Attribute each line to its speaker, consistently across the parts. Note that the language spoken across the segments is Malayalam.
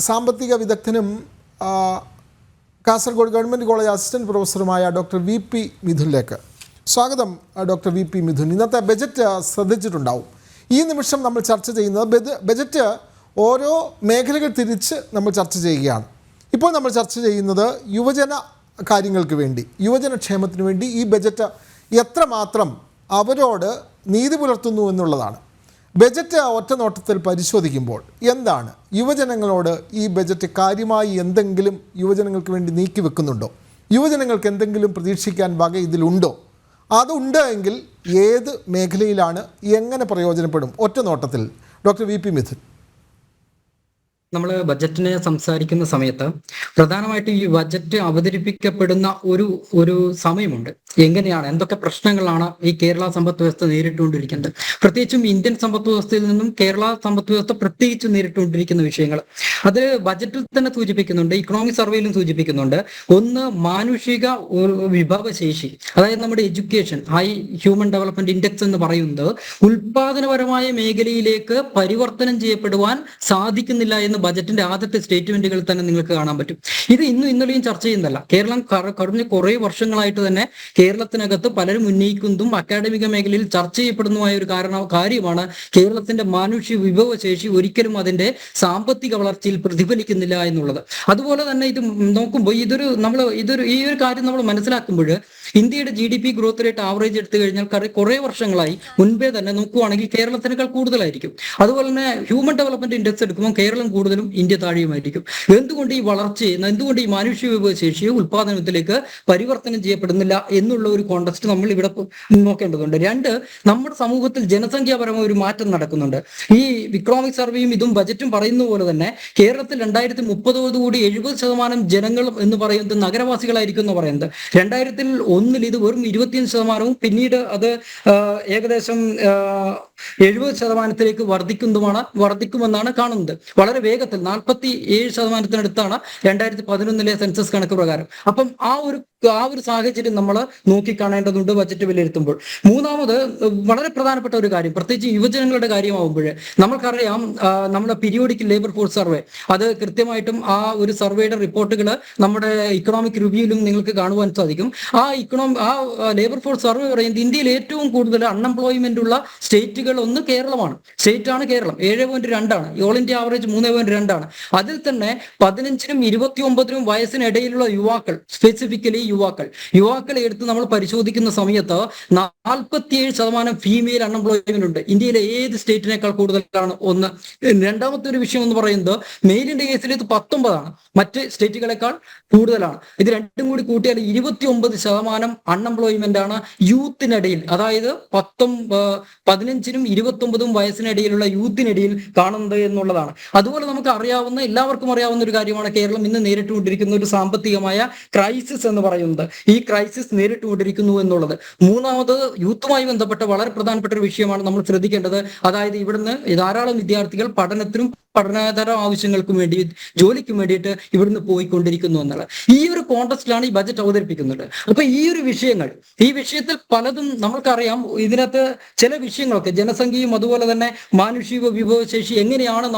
Speaker 1: സാമ്പത്തിക വിദഗ്ധനും കാസർഗോഡ് ഗവൺമെൻറ് കോളേജ് അസിസ്റ്റൻറ്റ് പ്രൊഫസറുമായ ഡോക്ടർ വി പി മിഥുനിലേക്ക് സ്വാഗതം. ഡോക്ടർ വി പി മിഥുൻ, ഇന്നത്തെ ബജറ്റ് ശ്രദ്ധിച്ചിട്ടുണ്ടാവും. ഈ നിമിഷം നമ്മൾ ചർച്ച ചെയ്യുന്നത് ബജറ്റ് ഓരോ മേഖലകൾ തിരിച്ച് നമ്മൾ ചർച്ച ചെയ്യുകയാണ്. ഇപ്പോൾ നമ്മൾ ചർച്ച ചെയ്യുന്നത് യുവജന കാര്യങ്ങൾക്ക് വേണ്ടി, യുവജനക്ഷേമത്തിന് വേണ്ടി ഈ ബജറ്റ് എത്രമാത്രം അവരോട് നീതി പുലർത്തുന്നു എന്നുള്ളതാണ്. ബജറ്റ് ഒറ്റ നോട്ടത്തിൽ പരിശോധിക്കുമ്പോൾ എന്താണ് യുവജനങ്ങളോട് ഈ ബജറ്റ് കാര്യമായി എന്തെങ്കിലും യുവജനങ്ങൾക്ക് വേണ്ടി നീക്കി വെക്കുന്നുണ്ടോ? യുവജനങ്ങൾക്ക് എന്തെങ്കിലും പ്രതീക്ഷിക്കാൻ വക ഇതിലുണ്ടോ? അതുണ്ട് എങ്കിൽ ഏത് മേഖലയിലാണ്, എങ്ങനെ പ്രയോജനപ്പെടും ഒറ്റ നോട്ടത്തിൽ? Doctor V P Mithun.
Speaker 2: നമ്മൾ ബജറ്റിനെ സംസാരിക്കുന്ന സമയത്ത് പ്രധാനമായിട്ടും ഈ ബജറ്റ് അവതരിപ്പിക്കപ്പെടുന്ന ഒരു സമയമുണ്ട്. എങ്ങനെയാണ്, എന്തൊക്കെ പ്രശ്നങ്ങളാണ് ഈ കേരള സമ്പദ് വ്യവസ്ഥ നേരിട്ടുകൊണ്ടിരിക്കുന്നത്, പ്രത്യേകിച്ചും ഇന്ത്യൻ സമ്പദ് വ്യവസ്ഥയിൽ നിന്നും കേരള സമ്പദ് വ്യവസ്ഥ പ്രത്യേകിച്ച് നേരിട്ടുകൊണ്ടിരിക്കുന്ന വിഷയങ്ങൾ അത് ബജറ്റിൽ തന്നെ സൂചിപ്പിക്കുന്നുണ്ട്, ഇക്കണോമിക് സർവേയിലും സൂചിപ്പിക്കുന്നുണ്ട്. ഒന്ന്, മാനുഷിക വിഭവശേഷി, അതായത് നമ്മുടെ education, high human development index എന്ന് പറയുന്നത് ഉൽപാദനപരമായ മേഖലയിലേക്ക് പരിവർത്തനം ചെയ്യപ്പെടുവാൻ സാധിക്കുന്നില്ല എന്ന് ബജറ്റിന്റെ ആദ്യത്തെ സ്റ്റേറ്റ്മെന്റുകൾ തന്നെ നിങ്ങൾക്ക് കാണാൻ പറ്റും. ഇത് ഇന്നും ഇന്നലെയും ചർച്ച ചെയ്യുന്നതല്ല. കേരളം കഴിഞ്ഞ കുറെ വർഷങ്ങളായിട്ട് തന്നെ കേരളത്തിനകത്ത് പലരും ഉന്നയിക്കുന്നതും അക്കാഡമിക മേഖലയിൽ ചർച്ച ചെയ്യപ്പെടുന്നതുമായ ഒരു കാര്യമാണ് കേരളത്തിന്റെ മാനുഷിക വിഭവശേഷി ഒരിക്കലും അതിന്റെ സാമ്പത്തിക വളർച്ചയിൽ പ്രതിഫലിക്കുന്നില്ല എന്നുള്ളത്. അതുപോലെ തന്നെ ഇത് നോക്കുമ്പോൾ ഈ ഒരു കാര്യം നമ്മൾ മനസ്സിലാക്കുമ്പോൾ ഇന്ത്യയുടെ GDP ഗ്രോത്ത് റേറ്റ് ആവറേജ് എടുത്തു കഴിഞ്ഞാൽ കുറെ വർഷങ്ങളായി മുൻപേ തന്നെ നോക്കുവാണെങ്കിൽ കേരളത്തിനേക്കാൾ കൂടുതലായിരിക്കും. അതുപോലെ തന്നെ ഹ്യൂമൻ ഡെവലപ്മെന്റ് ഇൻഡെക്സ് എടുക്കുമ്പോൾ കേരളം കൂടുതലും ഇന്ത്യ താഴെയുമായിരിക്കും. എന്തുകൊണ്ട് ഈ വളർച്ചയെ, എന്തുകൊണ്ട് ഈ മാനുഷിക വിഭവശേഷിയെ ഉൽപാദനത്തിലേക്ക് പരിവർത്തനം ചെയ്യപ്പെടുന്നില്ല എന്നുള്ള ഒരു കോണ്ടക്സ്റ്റ് നമ്മൾ ഇവിടെ നോക്കേണ്ടതുണ്ട്. രണ്ട്, നമ്മുടെ സമൂഹത്തിൽ ജനസംഖ്യാപരമായ ഒരു മാറ്റം നടക്കുന്നുണ്ട്. ഈ ഇക്കണോമിക് സർവേയും ഇതും ബജറ്റും പറയുന്ന പോലെ തന്നെ കേരളത്തിൽ 2030 70% ജനങ്ങൾ എന്ന് പറയുന്നത് നഗരവാസികളായിരിക്കും എന്ന് പറയുന്നത്. 2001 ഇത് വെറും 25%, പിന്നീട് അത് ഏകദേശം 70% വർദ്ധിക്കുമെന്നാണ് കാണുന്നത്. വളരെ വേഗത്തിൽ 47%-അടുത്താണ് 2011 സെൻസസ് കണക്ക് പ്രകാരം. അപ്പം ആ ഒരു സാഹചര്യം നമ്മൾ നോക്കിക്കാണേണ്ടതുണ്ട് ബജറ്റ് വിലയിരുത്തുമ്പോൾ. മൂന്നാമത്, വളരെ പ്രധാനപ്പെട്ട ഒരു കാര്യം, പ്രത്യേകിച്ച് യുവജനങ്ങളുടെ കാര്യമാകുമ്പോൾ നമ്മൾക്കറിയാം, നമ്മുടെ പീരിയോഡിക് ലേബർ ഫോഴ്സ് സർവേ, അത് കൃത്യമായിട്ടും ആ ഒരു സർവേയുടെ റിപ്പോർട്ടുകൾ നമ്മുടെ ഇക്കണോമിക് റിവ്യൂവിലും നിങ്ങൾക്ക് കാണുവാൻ സാധിക്കും. ആ ലേബർ ഫോഴ്സ് സർവേ പറയുന്നത് ഇന്ത്യയിൽ ഏറ്റവും കൂടുതൽ അൺഎംപ്ലോയ്മെന്റ് ഉള്ള സ്റ്റേറ്റുകൾ ഒന്ന് കേരളമാണ്. സ്റ്റേറ്റാണ് കേരളം. 7.2 all India average 3.2. അതിൽ തന്നെ 15-നും 29-നും വയസ്സിനിടയിലുള്ള യുവാക്കൾ, സ്പെസിഫിക്കലി യുവാക്കളെ എടുത്ത് നമ്മൾ പരിശോധിക്കുന്ന സമയത്ത് 47% ഫീമെയിൽ അൺഎംപ്ലോയ്മെന്റ് ഉണ്ട്. ഇന്ത്യയിലെ ഏത് സ്റ്റേറ്റിനേക്കാൾ കൂടുതലാണ്. ഒന്ന്. രണ്ടാമത്തെ ഒരു വിഷയം എന്ന് പറയുന്നത് മെയിലിന്റെ കേസിൽ ഇത് 19 മറ്റ് സ്റ്റേറ്റുകളെക്കാൾ കൂടുതലാണ്. ഇത് രണ്ടും കൂടി കൂട്ടിയാൽ 29% അൺഎംപ്ലോയ്മെന്റ് ആണ് യൂത്തിനിടയിൽ, അതായത് 15-നും 29-നും വയസ്സിനിടയിലുള്ള യൂത്തിനിടയിൽ കാണുന്നത് എന്നുള്ളതാണ്. അതുപോലെ നമുക്ക് എല്ലാവർക്കും അറിയാവുന്ന ഒരു കാര്യമാണ് കേരളം ഇന്ന് നേരിട്ടുകൊണ്ടിരിക്കുന്ന ഒരു സാമ്പത്തികമായ ക്രൈസിസ് എന്ന് പറയുന്നത്. ഈ ക്രൈസിസ് നേരിട്ടുകൊണ്ടിരിക്കുന്നു എന്നുള്ളത്. മൂന്നാമത്, യൂത്തുമായി ബന്ധപ്പെട്ട വളരെ പ്രധാനപ്പെട്ട ഒരു വിഷയമാണ് നമ്മൾ ശ്രദ്ധിക്കേണ്ടത്. അതായത് ഇവിടുന്ന് ധാരാളം വിദ്യാർത്ഥികൾ പഠനത്തിനും പഠനേതര ആവശ്യങ്ങൾക്കും വേണ്ടി, ജോലിക്കും വേണ്ടിയിട്ട് ഇവിടുന്ന് പോയിക്കൊണ്ടിരിക്കുന്നു എന്നുള്ളത്. ഈ ഒരു കോണ്ടക്സ്റ്റിലാണ് ഈ ബജറ്റ് അവതരിപ്പിക്കുന്നത്. അപ്പൊ ഈ വിഷയത്തിൽ പലതും നമ്മൾക്കറിയാം. ഇതിനകത്ത് ചില വിഷയങ്ങളൊക്കെ, ജനസംഖ്യയും അതുപോലെ തന്നെ മാനുഷിക വിഭവശേഷി എങ്ങനെയാണ്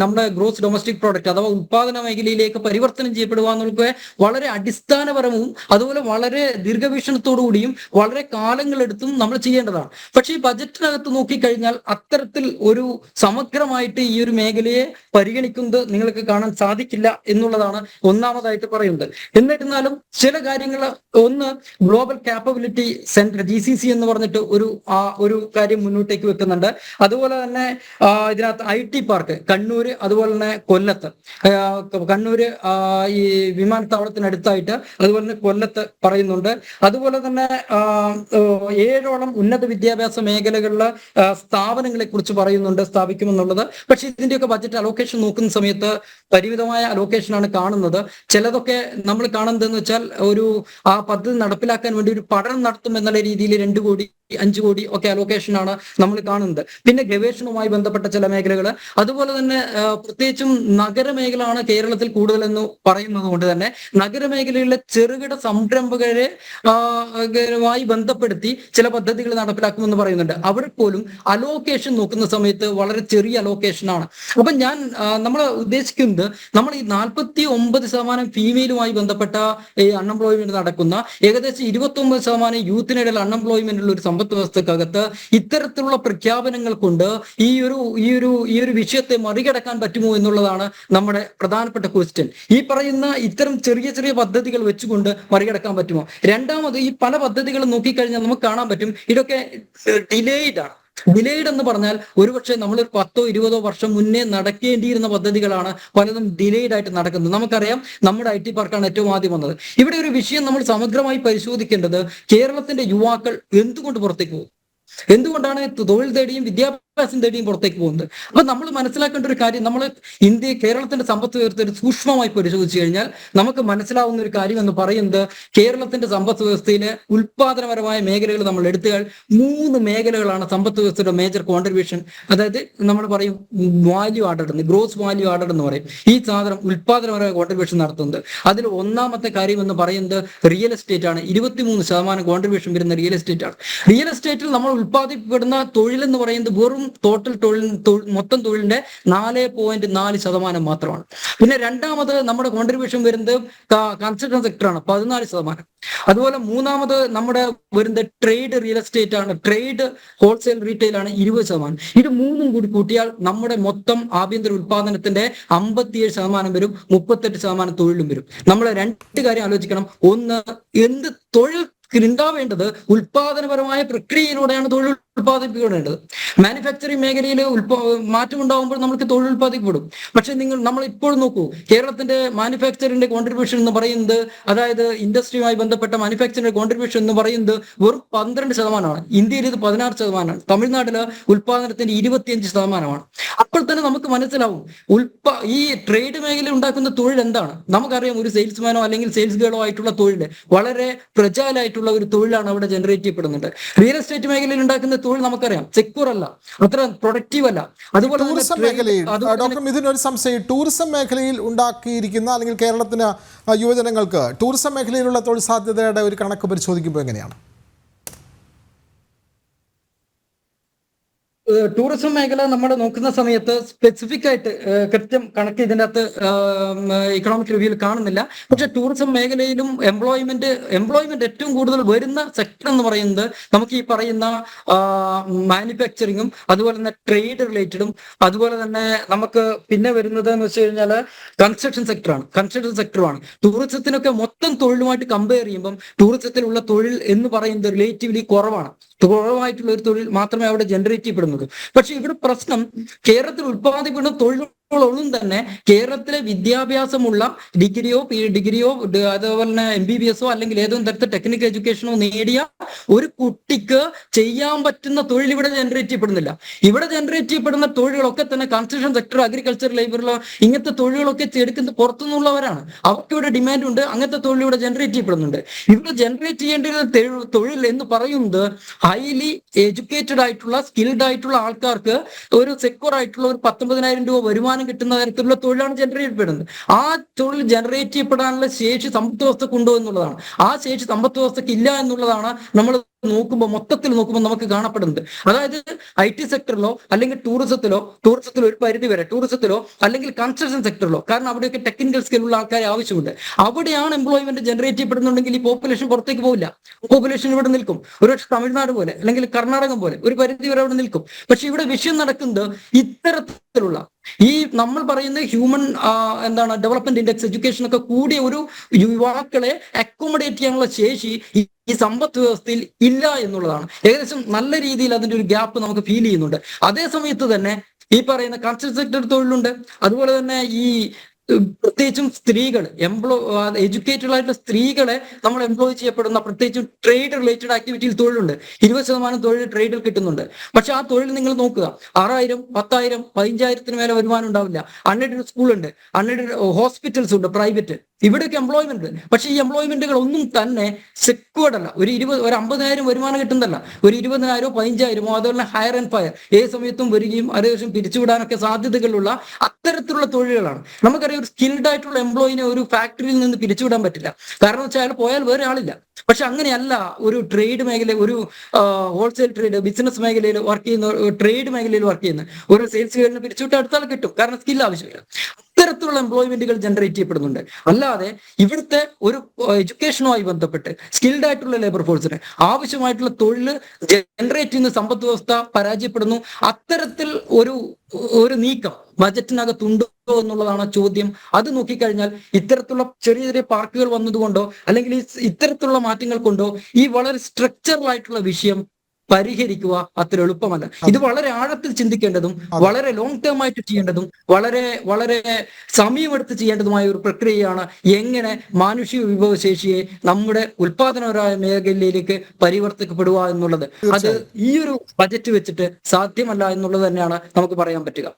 Speaker 2: നമ്മുടെ ഗ്രോസ് ഡൊമസ്റ്റിക് പ്രോഡക്റ്റ് അഥവാ ഉത്പാദന മേഖലയിലേക്ക് പരിവർത്തനം ചെയ്യപ്പെടുക എന്നുള്ളത് വളരെ അടിസ്ഥാനപരവും അതുപോലെ വളരെ ദീർഘവീക്ഷണത്തോടു കൂടിയും വളരെ കാലങ്ങളെടുത്തും നമ്മൾ ചെയ്യേണ്ടതാണ്. പക്ഷേ ഈ ബജറ്റിനകത്ത് നോക്കിക്കഴിഞ്ഞാൽ അത്തരത്തിൽ ഒരു സമഗ്രമായിട്ട് ഈ ഒരു മേഖലയെ പരിഗണിക്കുന്നത് നിങ്ങൾക്ക് കാണാൻ സാധിക്കില്ല എന്നുള്ളതാണ് ഒന്നാമതായിട്ട് പറയുന്നത്. എന്നിരുന്നാലും ചില കാര്യങ്ങൾ, ഒന്ന്, ഗ്ലോബൽ കാപ്പബിലിറ്റി സെന്റർ GCC എന്ന് പറഞ്ഞിട്ട് ഒരു കാര്യം മുന്നോട്ടേക്ക് വെക്കുന്നുണ്ട്. അതുപോലെ തന്നെ ഇതിനകത്ത് IT പാർക്ക് കണ്ണൂര്, അതുപോലെ തന്നെ കൊല്ലത്ത്, കണ്ണൂര് ഈ വിമാനത്താവളത്തിനടുത്തായിട്ട്, അതുപോലെ തന്നെ കൊല്ലത്ത് പറയുന്നുണ്ട്. അതുപോലെ തന്നെ 7ഓളം ഉന്നത വിദ്യാഭ്യാസ മേഖലകളിലെ സ്ഥാപനങ്ങളെ കുറിച്ച് പറയുന്നുണ്ട്, സ്ഥാപിക്കുമെന്നുള്ളത്. പക്ഷെ ഇതിന്റെയൊക്കെ ബജറ്റ് അലോക്കേഷൻ നോക്കുന്ന സമയത്ത് പരിമിതമായ അലോക്കേഷനാണ് കാണുന്നത്. ചിലതൊക്കെ നമ്മൾ കാണുന്നതെന്ന് വെച്ചാൽ ആ പദ്ധതി നടപ്പിലാക്കാൻ വേണ്ടി ഒരു പഠനം നടത്തും എന്നുള്ള രീതിയിൽ 2 കോടി 5 കോടി ഒക്കെ അലോക്കേഷനാണ് നമ്മൾ കാണുന്നത്. പിന്നെ ഗവേഷണവുമായി ബന്ധപ്പെട്ട ചില മേഖലകൾ, അതുപോലെ തന്നെ പ്രത്യേകിച്ചും നഗരമേഖലയാണ് കേരളത്തിൽ കൂടുതലെന്ന് പറയുന്നത് കൊണ്ട് തന്നെ നഗരമേഖലയിലെ ചെറുകിട സംരംഭകരെ മായി ബന്ധപ്പെടുത്തി ചില പദ്ധതികൾ നടപ്പിലാക്കുമെന്ന് പറയുന്നുണ്ട്. അവിടെ പോലും അലോക്കേഷൻ നോക്കുന്ന സമയത്ത് വളരെ ചെറിയ അലോക്കേഷനാണ്. അപ്പൊ നമ്മൾ ഉദ്ദേശിക്കുന്നത്, നമ്മൾ ഈ 49% ഫീമെയിലുമായി ബന്ധപ്പെട്ട ഈ അൺഎംപ്ലോയ്മെന്റ് നടക്കുന്ന ഏകദേശം 29% യൂത്തിനിടയിൽ അൺഎംപ്ലോയ്മെന്റ് ഉള്ള ഒരു സമ്പദ് വ്യവസ്ഥക്കകത്ത് ഇത്തരത്തിലുള്ള പ്രഖ്യാപനങ്ങൾ കൊണ്ട് ഈ ഒരു വിഷയത്തെ മറികടക്കാൻ പറ്റുമോ എന്നുള്ളതാണ് നമ്മുടെ പ്രധാനപ്പെട്ട ക്വസ്റ്റ്യൻ. ഈ പറയുന്ന ഇത്തരം ചെറിയ ചെറിയ പദ്ധതികൾ വെച്ചുകൊണ്ട് മറികടക്കാൻ പറ്റുമോ? രണ്ടാമത്, ഈ പല പദ്ധതികളും നോക്കിക്കഴിഞ്ഞാൽ നമുക്ക് കാണാൻ പറ്റും ഇതൊക്കെ ഡിലേയ്ഡ് ആണ്. ഡിലേഡ് എന്ന് പറഞ്ഞാൽ ഒരുപക്ഷെ നമ്മൾ 10-20 വർഷം മുന്നേ നടക്കേണ്ടിയിരുന്ന പദ്ധതികളാണ് പലതും ഡിലേഡ് ആയിട്ട് നടക്കുന്നത്. നമുക്കറിയാം, നമ്മുടെ IT പാർക്കാണ് ഏറ്റവും ആദ്യം വന്നത്. ഇവിടെ ഒരു വിഷയം നമ്മൾ സമഗ്രമായി പരിശോധിക്കേണ്ടത്, കേരളത്തിന്റെ യുവാക്കൾ എന്തുകൊണ്ട് പുറത്തേക്ക് പോകും, എന്തുകൊണ്ടാണ് തൊഴിൽ തേടിയും വിദ്യാഭ്യാസം തേടിയും പുറത്തേക്ക് പോകുന്നത്? അപ്പൊ നമ്മൾ മനസ്സിലാക്കേണ്ട ഒരു കാര്യം, നമ്മൾ കേരളത്തിന്റെ സമ്പദ് വ്യവസ്ഥ സൂക്ഷ്മമായി പരിശോധിച്ചു കഴിഞ്ഞാൽ നമുക്ക് മനസ്സിലാവുന്ന ഒരു കാര്യം എന്ന് പറയുന്നത്, കേരളത്തിന്റെ സമ്പദ് വ്യവസ്ഥയിലെ ഉൽപാദനപരമായ മേഖലകൾ നമ്മൾ എടുത്താൽ 3 മേഖലകളാണ് സമ്പദ് വ്യവസ്ഥയുടെ മേജർ കോൺട്രിബ്യൂഷൻ. അതായത് നമ്മൾ പറയും value added, gross value added എന്ന് പറയും. ഈ സാധനം ഉൽപാദനപരമായ കോൺട്രിബ്യൂഷൻ നടത്തുന്നത്. അതിൽ ഒന്നാമത്തെ കാര്യം എന്ന് പറയുന്നത് റിയൽ എസ്റ്റേറ്റ് ആണ്. 23% കോൺട്രിബ്യൂഷൻ വരുന്ന റിയൽ എസ്റ്റേറ്റ് ആണ്. റിയൽ എസ്റ്റേറ്റിൽ നമ്മൾ ഉൽപ്പാദിപ്പിക്കപ്പെടുന്ന തൊഴിൽ എന്ന് പറയുന്നത് വെറും ടോട്ടൽ മൊത്തം തൊഴിലിന്റെ 4.4% മാത്രമാണ്. പിന്നെ രണ്ടാമത് നമ്മുടെ കോൺട്രിബ്യൂഷൻ വരുന്നത് കൺസ്ട്രക്ഷൻ സെക്ടറാണ്, 14%. അതുപോലെ മൂന്നാമത് നമ്മുടെ വരുന്നത് ട്രേഡ് റിയൽ എസ്റ്റേറ്റ് ആണ്, ട്രേഡ് ഹോൾസെയിൽ റീറ്റെയിൽ ആണ് 20%. ഇത് മൂന്നും കൂടി കൂട്ടിയാൽ നമ്മുടെ മൊത്തം ആഭ്യന്തര ഉൽപാദനത്തിന്റെ 57% വരും, 38% തൊഴിലും വരും. നമ്മൾ 2 കാര്യം ആലോചിക്കണം. ഒന്ന്, എന്ത് തൊഴിൽ ഉണ്ടാവേണ്ടത് ഉൽപാദനപരമായ പ്രക്രിയയിലൂടെയാണ് തൊഴിൽ ഉൽപ്പാദിപ്പിക്കേണ്ടത്. മാനുഫാക്ചറിംഗ് മേഖലയിൽ മാറ്റം ഉണ്ടാകുമ്പോൾ നമുക്ക് തൊഴിൽ ഉൽപ്പാദിക്കപ്പെടും. പക്ഷെ നമ്മൾ ഇപ്പോൾ നോക്കൂ, കേരളത്തിന്റെ മാനുഫാക്ചറിന്റെ കോൺട്രിബ്യൂഷൻ എന്ന് പറയുന്നത്, അതായത് ഇൻഡസ്ട്രിയുമായി ബന്ധപ്പെട്ട മാനുഫാക്ചറിന്റെ കോൺട്രിബ്യൂഷൻ എന്ന് പറയുന്നത് വെറും 12%. ഇന്ത്യയിൽ ഇത് 16%. തമിഴ്നാട്ടില് ഉൽപാദനത്തിന്റെ 25%. അപ്പോൾ തന്നെ നമുക്ക് മനസ്സിലാവും ഈ ട്രേഡ് മേഖല ഉണ്ടാക്കുന്ന തൊഴിൽ എന്താണ്. നമുക്കറിയാം, ഒരു സെയിൽസ്മാനോ അല്ലെങ്കിൽ സെയിൽസ് ഗേളോ ആയിട്ടുള്ള തൊഴിൽ വളരെ പ്രജാലായിട്ടുള്ള ഒരു തൊഴിലാണ് അവിടെ ജനറേറ്റ് ചെയ്യപ്പെടുന്നുണ്ട്. റിയൽ എസ്റ്റേറ്റ് മേഖലയിൽ ഉണ്ടാക്കുന്ന തൊഴിൽ നമുക്കറിയാം, സെക്യൂർ അല്ല, അത്ര പ്രൊഡക്റ്റീവ് അല്ല. അതുപോലെ
Speaker 1: ടൂറിസം മേഖലയിൽ ഡോക്ടർ മിഥുൻ, ഒരു സംശയം, ടൂറിസം മേഖലയിൽ ഉണ്ടാക്കിയിരിക്കുന്ന അല്ലെങ്കിൽ കേരളത്തിന് യുവജനങ്ങൾക്ക് ടൂറിസം മേഖലയിലുള്ള തൊഴിൽ സാധ്യതയുടെ ഒരു കണക്ക് പരിശോധിക്കുമ്പോൾ എങ്ങനെയാണ്?
Speaker 2: ടൂറിസം മേഖല നമ്മൾ നോക്കുന്ന സമയത്ത് സ്പെസിഫിക് ആയിട്ട് കൃത്യം കണക്ക് ഇതിൻ്റെ അകത്ത് ഇക്കണോമിക് റിവ്യൂവിൽ കാണുന്നില്ല. പക്ഷെ ടൂറിസം മേഖലയിലും എംപ്ലോയ്മെന്റ് ഏറ്റവും കൂടുതൽ വരുന്ന സെക്ടർ എന്ന് പറയുന്നത് നമുക്ക് ഈ പറയുന്ന മാനുഫാക്ചറിങ്ങും അതുപോലെ തന്നെ ട്രേഡ് റിലേറ്റഡും അതുപോലെ തന്നെ നമുക്ക് പിന്നെ വരുന്നത് എന്ന് വെച്ച് കഴിഞ്ഞാൽ കൺസ്ട്രക്ഷൻ സെക്ടറാണ്. ടൂറിസത്തിനൊക്കെ മൊത്തം തൊഴിലുമായിട്ട് കമ്പയർ ചെയ്യുമ്പം ടൂറിസത്തിലുള്ള തൊഴിൽ എന്ന് പറയുന്നത് റിലേറ്റീവ്ലി കുറവായിട്ടുള്ള ഒരു തൊഴിൽ മാത്രമേ അവിടെ ജനറേറ്റ് ചെയ്യപ്പെടുന്നുള്ളൂ. പക്ഷെ ഇവിടെ പ്രശ്നം, കേരളത്തിൽ ഉൽപ്പാദിപ്പിക്കുന്ന തൊഴിലുകളൊന്നും തന്നെ കേരളത്തിലെ വിദ്യാഭ്യാസമുള്ള ഡിഗ്രിയോ അതുപോലെ തന്നെ MBBS അല്ലെങ്കിൽ ഏതെങ്കിലും തരത്തിൽ ടെക്നിക്കൽ എഡ്യൂക്കേഷനോ നേടിയ ഒരു കുട്ടിക്ക് ചെയ്യാൻ പറ്റുന്ന തൊഴിൽ ഇവിടെ ജനറേറ്റ് ചെയ്യപ്പെടുന്നില്ല. ഇവിടെ ജനറേറ്റ് ചെയ്യപ്പെടുന്ന തൊഴിലുകളൊക്കെ തന്നെ കൺസ്ട്രക്ഷൻ സെക്ടർ, അഗ്രികൾച്ചർ, ലേബറിലോ ഇങ്ങനത്തെ തൊഴിലുകളൊക്കെ എടുക്കുന്നത് പുറത്തുനിന്നുള്ളവരാണ്. അവർക്ക് ഇവിടെ ഡിമാൻഡ് ഉണ്ട്, അങ്ങനത്തെ തൊഴിൽ ഇവിടെ ജനറേറ്റ് ചെയ്യപ്പെടുന്നുണ്ട്. ഇവിടെ ജനറേറ്റ് ചെയ്യേണ്ട തൊഴിൽ എന്ന് പറയുന്നത് ഹൈലി എഡ്യൂക്കേറ്റഡ് ആയിട്ടുള്ള സ്കിൽഡ് ആയിട്ടുള്ള ആൾക്കാർക്ക് ഒരു സെക്യൂർ ആയിട്ടുള്ള ഒരു 19,000 രൂപ വരുമാനം കിട്ടുന്ന തരത്തിലുള്ള തൊഴിലാണ് ജനറേറ്റ് ചെയ്യപ്പെടുന്നത്. ആ തൊഴിൽ ജനറേറ്റ് ചെയ്യപ്പെടാനുള്ള ശേഷി സമ്പദ് വ്യവസ്ഥക്ക് ഉണ്ടോ എന്നുള്ളതാണ്. ആ ശേഷി സമ്പദ് വ്യവസ്ഥക്ക് ഇല്ല എന്നുള്ളതാണ് നമ്മൾ മൊത്തത്തിൽ നോക്കുമ്പോൾ നമുക്ക് കാണപ്പെടുന്നത്. അതായത് IT സെക്ടറിലോ അല്ലെങ്കിൽ ടൂറിസത്തിലോ ഒരു പരിധി വരെ ടൂറിസത്തിലോ അല്ലെങ്കിൽ കൺസ്ട്രക്ഷൻ സെക്ടറിലോ, കാരണം അവിടെയൊക്കെ ടെക്നിക്കൽ സ്കില്ലുള്ള ആൾക്കാരെ ആവശ്യമുണ്ട്. അവിടെയാണ് എംപ്ലോയ്മെന്റ് ജനറേറ്റ് ചെയ്യപ്പെടുന്നുണ്ടെങ്കിൽ ഈ പോപ്പുലേഷൻ പുറത്തേക്ക് പോകില്ല. പോപ്പുലേഷൻ ഇവിടെ നിൽക്കും. ഒരുപക്ഷെ തമിഴ്നാട് പോലെ അല്ലെങ്കിൽ കർണാടകം പോലെ ഒരു പരിധി വരെ അവിടെ നിൽക്കും. പക്ഷെ ഇവിടെ വിഷയം നടക്കുന്നത് ഇത്തരത്തിലുള്ള ഈ നമ്മൾ പറയുന്ന ഹ്യൂമൻ ഡെവലപ്മെന്റ് ഇൻഡെക്സ് എഡ്യൂക്കേഷൻ ഒക്കെ കൂടിയ ഒരു യുവാക്കളെ അക്കോമഡേറ്റ് ചെയ്യാനുള്ള ശേഷി ഈ സമ്പദ് വ്യവസ്ഥയിൽ ഇല്ല എന്നുള്ളതാണ്. ഏകദേശം നല്ല രീതിയിൽ അതിന്റെ ഒരു ഗ്യാപ്പ് നമുക്ക് ഫീൽ ചെയ്യുന്നുണ്ട്. അതേ സമയത്ത് തന്നെ ഈ പറയുന്ന കൺസ്ട്രക്ഷൻ സെക്ടർ തൊഴിലുണ്ട്. അതുപോലെ തന്നെ ഈ പ്രത്യേകിച്ചും സ്ത്രീകൾ എഡ്യൂക്കേറ്റഡ് ആയിട്ടുള്ള സ്ത്രീകളെ നമ്മൾ എംപ്ലോയ് ചെയ്യപ്പെടുന്ന പ്രത്യേകിച്ചും ട്രേഡ് റിലേറ്റഡ് ആക്ടിവിറ്റിയിൽ തൊഴിലുണ്ട്. 20% തൊഴിൽ ട്രേഡിൽ കിട്ടുന്നുണ്ട്. പക്ഷെ ആ തൊഴിൽ നിങ്ങൾ നോക്കുക, 6,000, 10,000, 15,000 മേലെ വരുമാനം ഉണ്ടാവില്ല. അൺഎയ്ഡഡ് സ്കൂളുണ്ട്, അൺഎയ്ഡഡ് ഹോസ്പിറ്റൽസ് ഉണ്ട്, പ്രൈവറ്റ്. ഇവിടെയൊക്കെ എംപ്ലോയ്മെന്റ്, പക്ഷേ ഈ എംപ്ലോയ്മെന്റുകൾ ഒന്നും തന്നെ സെക്യൂർഡ് അല്ല. ഒരു 50,000 വരുമാനം കിട്ടുന്നതല്ല, ഒരു 20,000 15,000 അതുപോലെ ഹയർ ആൻഡ് ഫയർ ഏത് സമയത്തും വരികയും അതേശം പിരിച്ചുവിടാനൊക്കെ സാധ്യതകളുള്ള അത്തരത്തിലുള്ള തൊഴിലുകളാണ്. നമുക്കറിയാം, ഒരു സ്കിൽഡ് ആയിട്ടുള്ള എംപ്ലോയിനെ ഒരു ഫാക്ടറിയിൽ നിന്ന് പിരിച്ചുവിടാൻ പറ്റില്ല. കാരണം വെച്ചാൽ അയാൾ പോയാൽ വേറെ ആളില്ല. പക്ഷെ അങ്ങനെയല്ല ഒരു ട്രേഡ് മേഖല, ഒരു ഹോൾസെയിൽ ട്രേഡ് ബിസിനസ് മേഖലയിൽ വർക്ക് ചെയ്യുന്ന, ട്രേഡ് മേഖലയിൽ വർക്ക് ചെയ്യുന്ന ഒരു സെയിൽസ് ഗേളിന് പിരിച്ചുവിട്ട് അടുത്താൾ കിട്ടും, കാരണം സ്കിൽ ആവശ്യമില്ല. ഇത്തരത്തിലുള്ള എംപ്ലോയ്മെന്റുകൾ ജനറേറ്റ് ചെയ്യപ്പെടുന്നുണ്ട്. അല്ലാതെ ഇവിടുത്തെ ഒരു എഡ്യൂക്കേഷനുമായി ബന്ധപ്പെട്ട് സ്കിൽഡ് ആയിട്ടുള്ള ലേബർ ഫോഴ്സിന് ആവശ്യമായിട്ടുള്ള തൊഴിൽ ജനറേറ്റ് ചെയ്യുന്ന സമ്പദ് വ്യവസ്ഥ പരാജയപ്പെടുന്നു. അത്തരത്തിൽ ഒരു നീക്കം ബജറ്റിനകത്തുണ്ടോ എന്നുള്ളതാണ് ചോദ്യം. അത് നോക്കിക്കഴിഞ്ഞാൽ ഇത്തരത്തിലുള്ള ചെറിയ ചെറിയ പാർക്കുകൾ വന്നതുകൊണ്ടോ അല്ലെങ്കിൽ ഇത്തരത്തിലുള്ള മാറ്റങ്ങൾ കൊണ്ടോ ഈ വളരെ സ്ട്രക്ചറൽ ആയിട്ടുള്ള വിഷയം പരിഹരിക്കുക അത്ര എളുപ്പമല്ല. ഇത് വളരെ ആഴത്തിൽ ചിന്തിക്കേണ്ടതും വളരെ ലോങ് ടേം ആയിട്ട് ചെയ്യേണ്ടതും വളരെ വളരെ സമയമെടുത്ത് ചെയ്യേണ്ടതുമായ ഒരു പ്രക്രിയയാണ് എങ്ങനെ മാനുഷിക വിഭവശേഷിയെ നമ്മുടെ ഉൽപാദനപരമായ മേഖലയിലേക്ക് പരിവർത്തിക്കപ്പെടുക എന്നുള്ളത്. അത് ഈ ഒരു ബജറ്റ് വെച്ചിട്ട് സാധ്യമല്ല എന്നുള്ളത് തന്നെയാണ് നമുക്ക് പറയാൻ പറ്റുക.